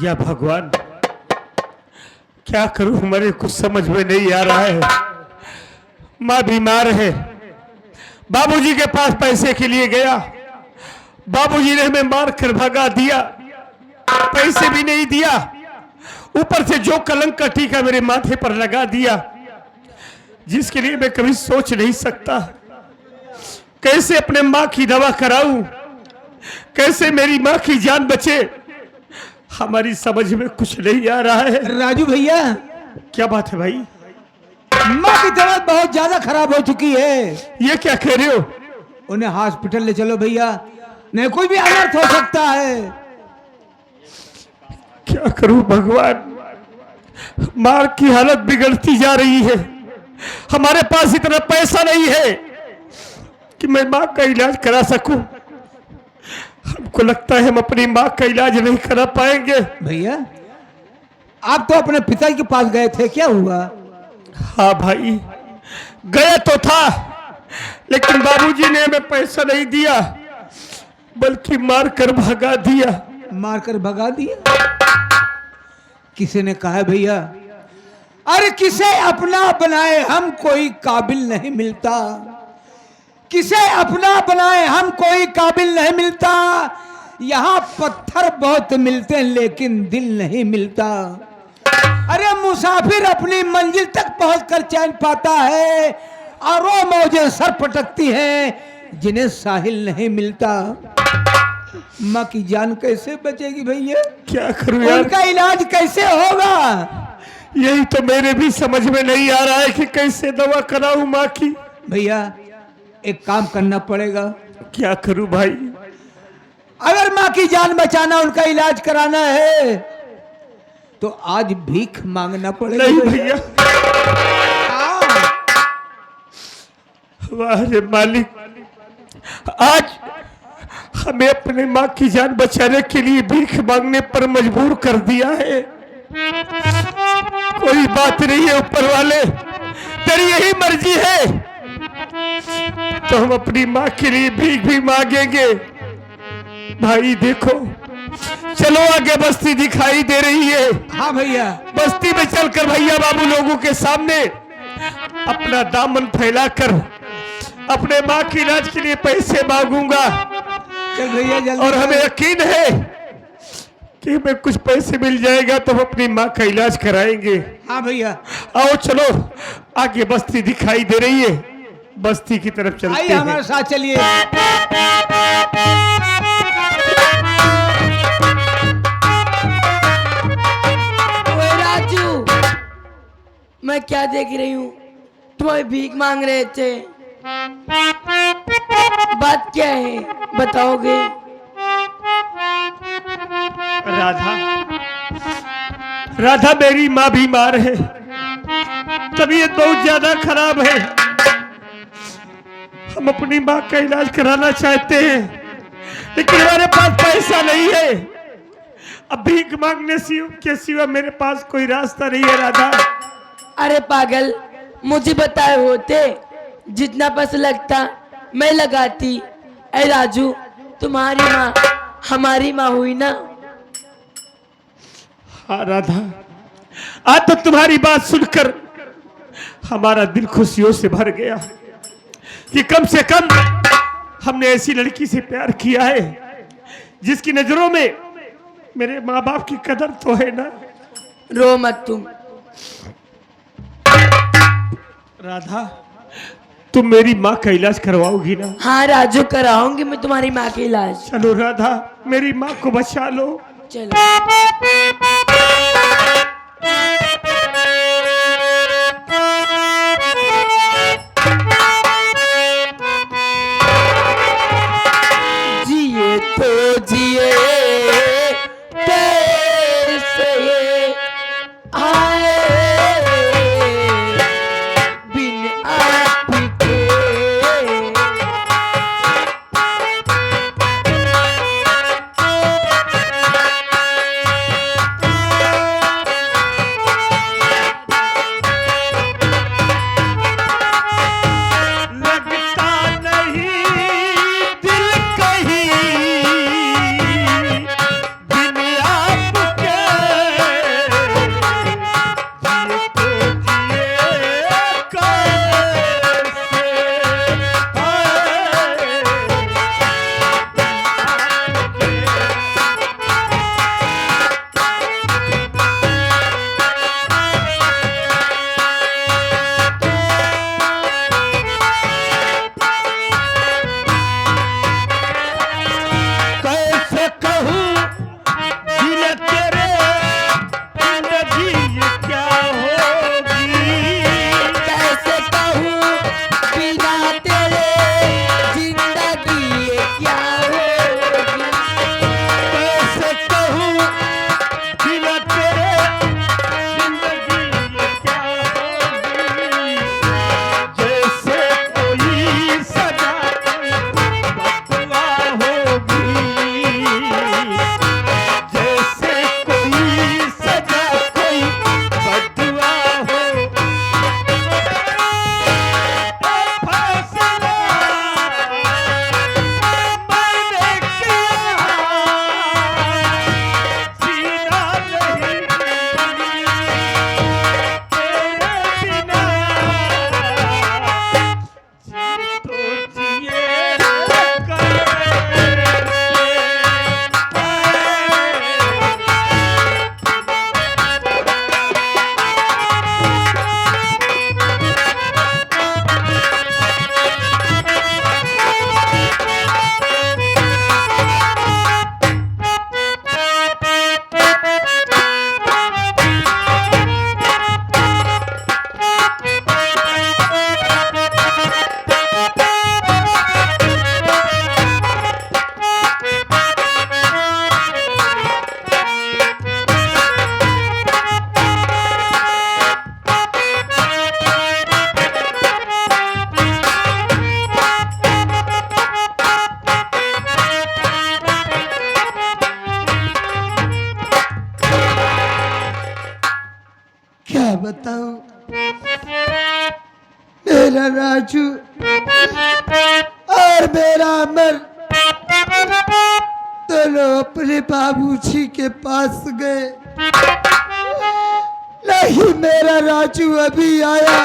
या भगवान, क्या करूं, मेरे कुछ समझ में नहीं आ रहा है। माँ बीमार है, बाबूजी के पास पैसे के लिए गया, बाबूजी ने हमें मार कर भगा दिया, पैसे भी नहीं दिया, ऊपर से जो कलंक का टीका मेरे माथे पर लगा दिया, जिसके लिए मैं कभी सोच नहीं सकता। कैसे अपने माँ की दवा कराऊं, कैसे मेरी माँ की जान बचे, हमारी समझ में कुछ नहीं आ रहा है। राजू भैया, क्या बात है भाई? माँ की तबीयत बहुत ज्यादा खराब हो चुकी है। ये क्या कह रहे हो? उन्हें हॉस्पिटल ले चलो भैया, नहीं कोई भी अनर्थ हो सकता है। क्या करूं भगवान, माँ की हालत बिगड़ती जा रही है। हमारे पास इतना पैसा नहीं है कि मैं माँ का इलाज करा सकूं। हमको लगता है हम अपनी माँ का इलाज नहीं करा पाएंगे। भैया, आप तो अपने पिता के पास गए थे, क्या हुआ? हाँ भाई, गया तो था, लेकिन बाबूजी ने हमें पैसा नहीं दिया, बल्कि मार कर भगा दिया। मारकर भगा दिया? किसी ने कहा भैया, अरे किसे अपना बनाए हम कोई काबिल नहीं मिलता, किसे अपना बनाए हम कोई काबिल नहीं मिलता। यहाँ पत्थर बहुत मिलते हैं लेकिन दिल नहीं मिलता। अरे मुसाफिर अपनी मंजिल तक पहुंचकर चैन पाता है, और वो मौजें सर पटकती हैं जिन्हें साहिल नहीं मिलता। माँ की जान कैसे बचेगी भैया? क्या करूं यार, उनका इलाज कैसे होगा? यही तो मेरे भी समझ में नहीं आ रहा है कि कैसे दवा कराऊं माँ की। भैया, एक काम करना पड़ेगा। क्या करूं भाई? अगर माँ की जान बचाना, उनका इलाज कराना है, तो आज भीख मांगना पड़ेगा। नहीं भैया, वाह रे मालिक, आज हमें अपने माँ की जान बचाने के लिए भीख मांगने पर मजबूर कर दिया है। कोई बात नहीं है ऊपर वाले, तेरी यही मर्जी है तो हम अपनी माँ के लिए भीख भी मांगेंगे। भाई देखो, चलो आगे बस्ती दिखाई दे रही है। हाँ भैया, बस्ती में चलकर भैया बाबू लोगों के सामने अपना दामन फैलाकर अपने माँ के इलाज के लिए पैसे मांगूंगा। चल भैया जल्दी। और हमें यकीन है कि हमें कुछ पैसे मिल जाएगा तो हम अपनी माँ का इलाज कराएंगे। हाँ भैया, आओ चलो, आगे बस्ती दिखाई दे रही है, बस्ती की तरफ चलते आइए हैं। हमारे साथ चलिए। ओए राजू, मैं क्या देख रही हूँ? तुम्हें भीख मांग रहे थे, बात क्या है बताओगे? राधा, राधा मेरी माँ बीमार है, तबीयत बहुत ज्यादा खराब है। हम अपनी माँ का इलाज कराना चाहते हैं, लेकिन हमारे पास पैसा नहीं है। अब भीख मांगने के सिवा मेरे पास कोई रास्ता नहीं है। राधा, अरे पागल, मुझे बताए होते, जितना पैसा लगता मैं लगाती। ऐ राजू, तुम्हारी माँ हमारी माँ हुई ना? हाँ राधा, आज तो तुम्हारी बात सुनकर हमारा दिल खुशियों से भर गया कि कम से कम हमने ऐसी लड़की से प्यार किया है जिसकी नजरों में मेरे माँ बाप की कदर तो है ना। रो मत तुम। राधा, तुम मेरी माँ का इलाज करवाओगी ना? हाँ राजू, कराऊंगी मैं तुम्हारी माँ का इलाज। चलो राधा, मेरी माँ को बचा लो। चलो। जिए तो जिए कैसे आए बिन आपके। मेरा राजू और मेरा अमर दोनों अपने बाबूजी के पास गए। नहीं मेरा राजू अभी आया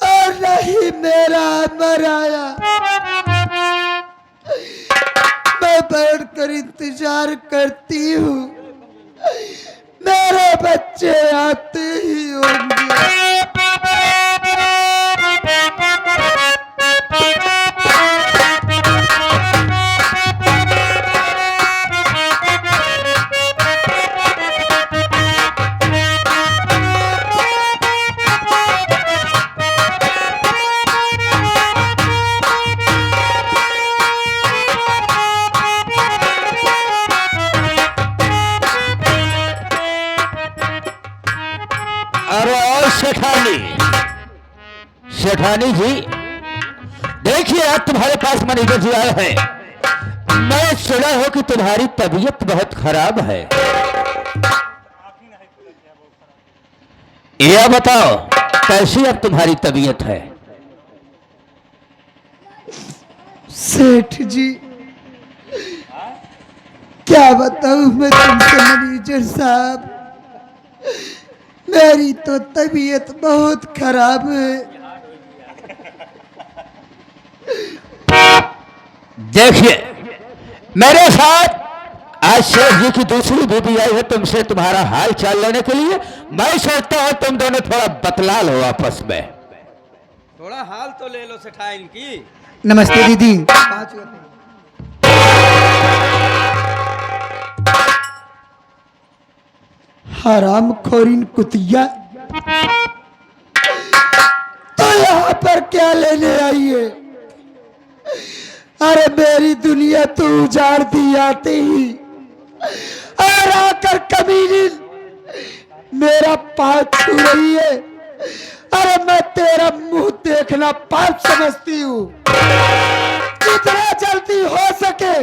और नहीं मेरा अमर आया। मैं बैठकर इंतजार करती हूँ, मेरे बच्चे आते ही होंगे। शेठानी जी, देखिए आज तुम्हारे पास मैनेजर जी आए हैं। मैं सुना हूं कि तुम्हारी तबीयत बहुत खराब है। यह बताओ कैसी अब तुम्हारी तबीयत है? सेठ जी क्या बताऊं मैं तुमसे मैनेजर साहब, मेरी तो तबीयत बहुत खराब है। देखिए मेरे साथ आज शेख जी की दूसरी बीवी आई है तुमसे तुम्हारा हाल चाल लेने के लिए। मैं सोचता हूं तुम दोनों थोड़ा बतला लो आपस में। थोड़ा हाल तो ले लो सेठा इनकी। नमस्ते दीदी। हराम खोरीन कुतिया, तो यहाँ पर क्या लेने आई है? अरे मेरी दुनिया तो उजाड़ दी आते ही, और आकर कमीनी मेरा पाँव छू रही है। अरे मैं तेरा मुंह देखना पाप समझती हूँ। जितना जल्दी हो सके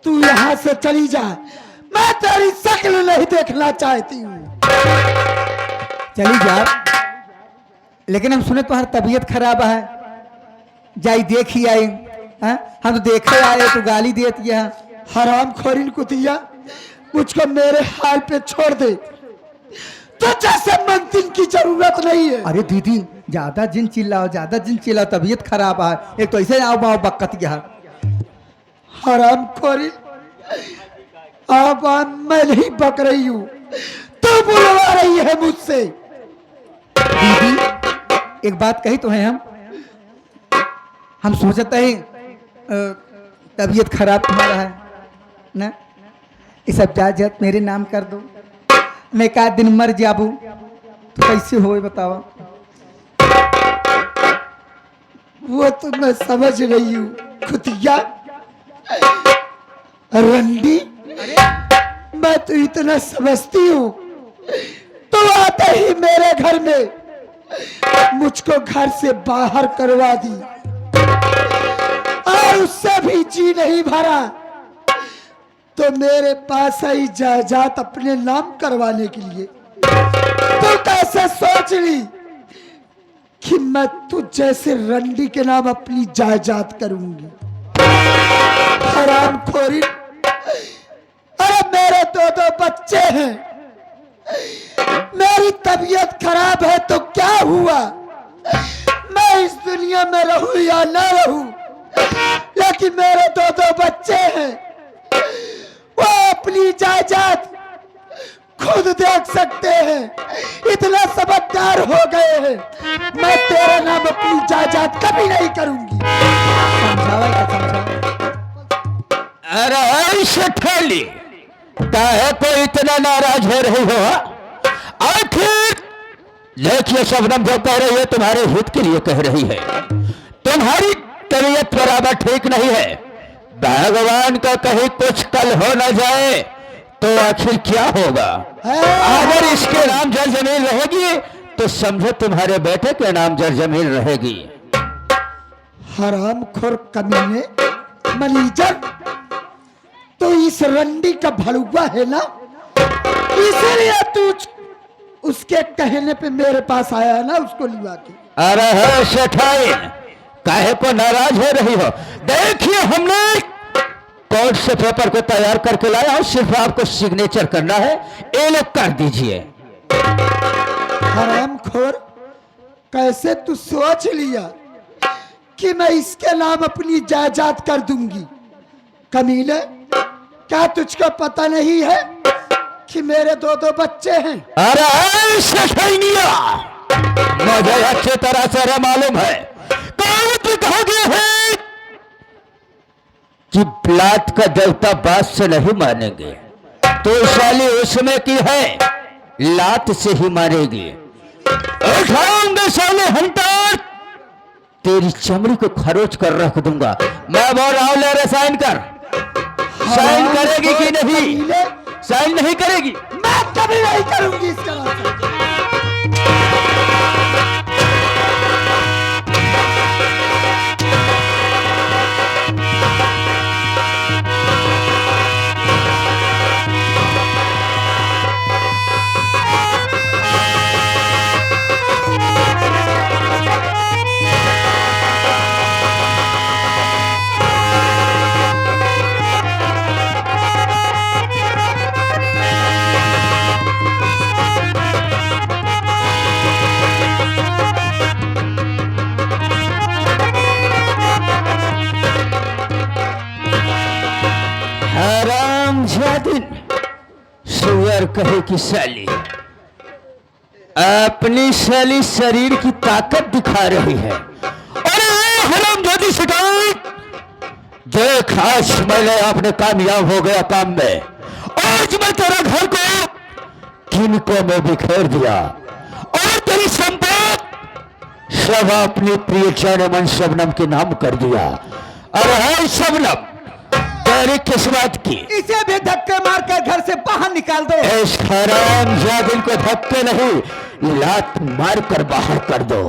तू यहाँ से चली जा, मैं तेरी शक्ल नहीं देखना चाहती हूँ। चली जा, लेकिन हम सुने तुम्हारी तबीयत खराब है, जाई देख ही आए। हम तो देखे आए तो गाली देती है। हराम खोरीन कुतिया, मुझको मेरे हाल पे छोड़ दे, तो जैसे मंतिन की जरूरत नहीं है। अरे दीदी ज्यादा जिन चिल्लाओ, ज्यादा जिन चिल्लाओ, तबीयत खराब है। एक तो ऐसे आओ बाओ बकत गया। हराम खोरीन, आप मैं नहीं बक रही हूँ, तो बुलवा रही है मुझसे। दीदी एक बात कही तो है, हम सोचते हैं तबीयत खराब तुम्हारा है ना, ये सब जायदाद मेरे नाम कर दो, मैं एक आध दिन मर जाबू तो कैसे हो बताओ। वो तो मैं समझ रही हूँ खुतिया रंडी, मैं तो इतना समझती हूँ। तो आते ही मेरे घर में मुझको घर से बाहर करवा दी, और उससे भी जी नहीं भरा तो मेरे पास आई जायदाद अपने नाम करवाने के लिए। तो कैसे सोच ली कि मैं तुझ जैसे रंडी के नाम अपनी जायदाद करूंगी? हराम खोरी, अरे मेरे दो बच्चे हैं, मेरी तबीयत खराब है तो क्या हुआ? मैं इस दुनिया में रहूं या ना रहूं, लेकिन मेरे दो बच्चे हैं, वो अपनी जायदाद खुद देख सकते हैं, इतना समझदार हो गए हैं। मैं तेरा नाम अपनी जायदाद कभी नहीं करूंगी। अरे शेठानी, काहे को इतना नाराज हो रही हो? आखिर देखिए शबनम जो कह रही है तुम्हारे हित के लिए कह रही है। तुम्हारी तबीयत बराबर ठीक नहीं है, भगवान का कहीं कुछ कल हो न जाए तो आखिर क्या होगा? अगर इसके नाम जर जमीन रहेगी तो समझो तुम्हारे बेटे के नाम जर जमीन रहेगी। हरामखोर कमीने मैनेजर, तो इस रंडी का भड़ुआ है ना, इसलिए तू उसके कहने पे मेरे पास आया है ना, उसको लिवा के। अरे है सेठाइन, काहे को नाराज हो रही हो? देखिए हमने कोर्ट से पेपर को तैयार करके लाया हूं, सिर्फ आपको सिग्नेचर करना है, ये लोग कर दीजिए। हरामखोर, कैसे तू सोच लिया कि मैं इसके नाम अपनी जायदाद कर दूंगी? कमीने, क्या तुझको पता नहीं है कि मेरे 2 बच्चे हैं? अरे सेठाइनिया, मुझे अच्छी तरह से मालूम है कहोगे है कि ब्लात का देवता बात से नहीं मानेंगे, तो साली उसमें की है लात से ही मारेगी। उठाऊंगे साले हंटर, तेरी चमड़ी को खरोच कर रख दूंगा। मैं बोल रहा हूं, ले रे साइन कर। साइन करेगी कि नहीं? साइन नहीं करेगी? मैं कभी नहीं करूंगी इसका नाम। सुअर कहे कि साली अपनी साली शरीर की ताकत दिखा रही है। अरे हरामजादी शिकायत, देख आज मैंने अपने कामयाब हो गया काम में। आज मैं तेरा घर को किनको में बिखेर दिया और तेरी संपत्ति सब अपनी प्रिय चरणमन शबनम के नाम कर दिया। अरे है शबनम, तेरी किस्मत की। इसे भी धक्के मार कर घर से बाहर निकाल दो। इस हरामजादी को धक्के नहीं, लात मार कर बाहर कर दो।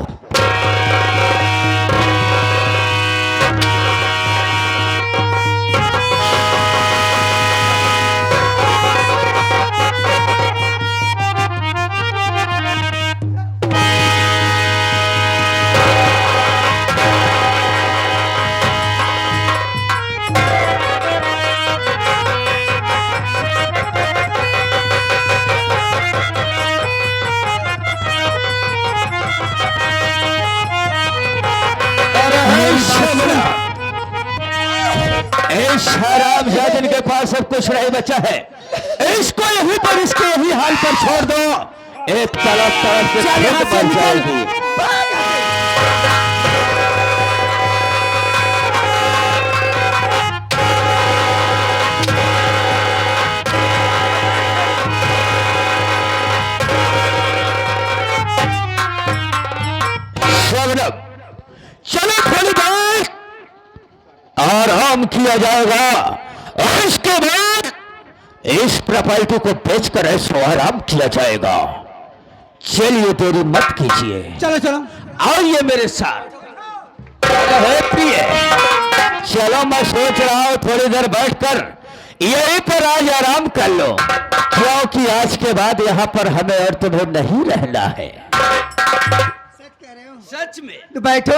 इस हरामजादी के पास सब कुछ नहीं बचा है, इसको यहीं पर इसके यही हाल पर छोड़ दो। एक तरफ से खेत बन जाएगी। शबनम, चलो थोड़ी देर आराम किया जाएगा और इसके बाद इस प्रॉपर्टी को बेचकर ऐसा आराम किया जाएगा। चलिए देरी मत कीजिए, चलो चलो आइए मेरे साथ। है प्रिय, चलो मैं सोच रहा हूं थोड़ी देर बैठकर यहीं पर आज आराम कर लो, क्योंकि आज के बाद यहाँ पर हमें और तुम्हें नहीं रहना है। सच में तो बैठो।